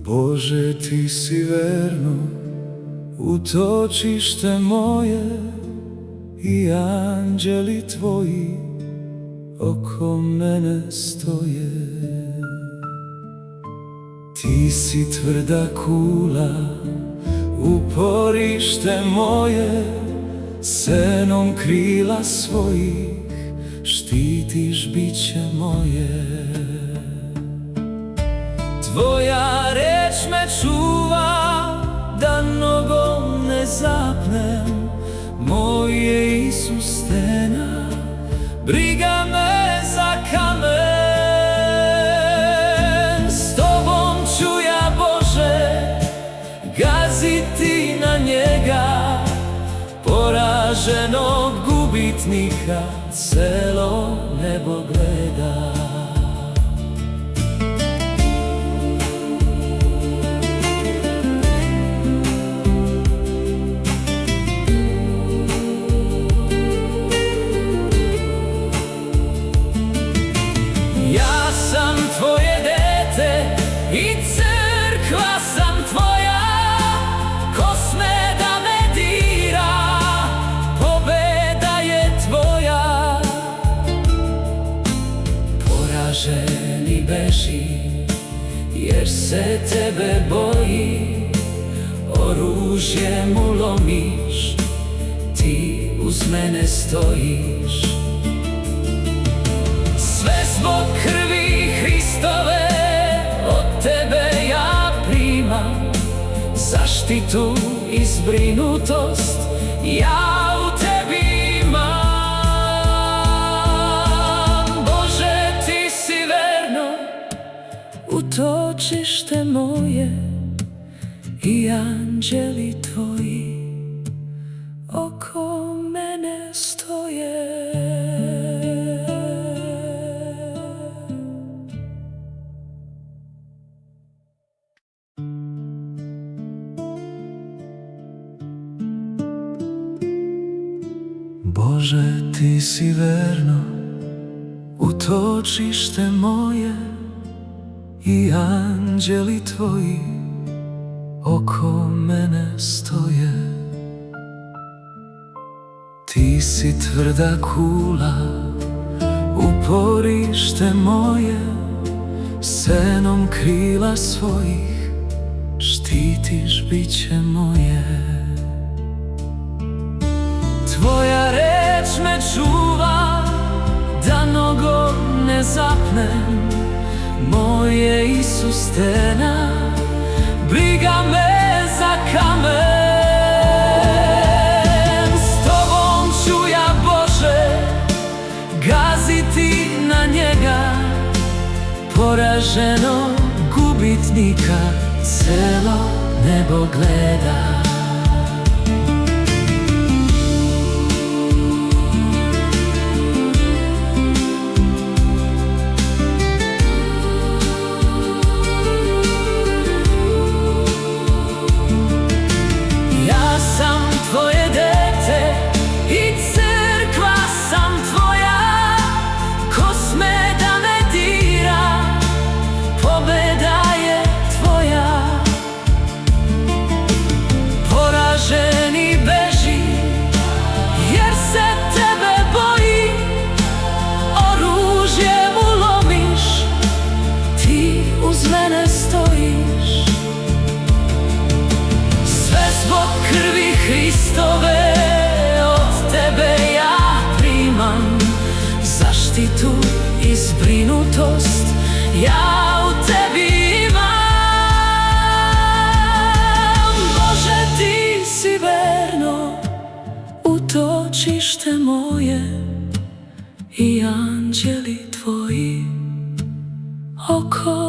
Bože, ti si verno utočište moje i anđeli tvoji oko mene stoje. Ti si tvrda kula, uporište moje, senom krila svojih štitiš biće moje. Tvoja reč me čuva, da nogom ne zapnem, moj je Isus stena, briga me za kamen. S tobom ću ja, Bože, gaziti na njega, poraženog gubitnika celo nebo gleda. Ja sam tvoje dete i crkva sam tvoja, ko sme da me dira, pobeda je tvoja. Poraženi beži, jer se tebe boji, oružjem ulomiš, ti uz mene stojiš. Sve zbog krvi Hristove, od tebe ja primam zaštitu i zbrinutost, ja u tebi imam. Bože, ti si verno utočište moje i anđeli tvoji oko mene stoje. Bože, ti si verno utočište moje i anđeli tvoji oko mene stoje. Ti si tvrda kula, uporište moje, senom krila svojih štitiš biće moje. Tvoja reč me čuva, da nogom ne zapnem, moj je Isus stena, briga me za kamen. S tobom ću ja, Bože, gaziti na njega, poraženog gubitnika celo nebo gleda. Tvoje dete i crkva sam tvoja, ko sme da me dira, pobeda je tvoja. Poraženi beži, jer se tebe boji, oružjem ulomiš, ti uz mene stojiš. Sve zbog krvi Hristove, od tebe ja primam zaštitu i zbrinutost, ja u tebi imam. Bože, ti si verno utočište moje i anđeli tvoji oko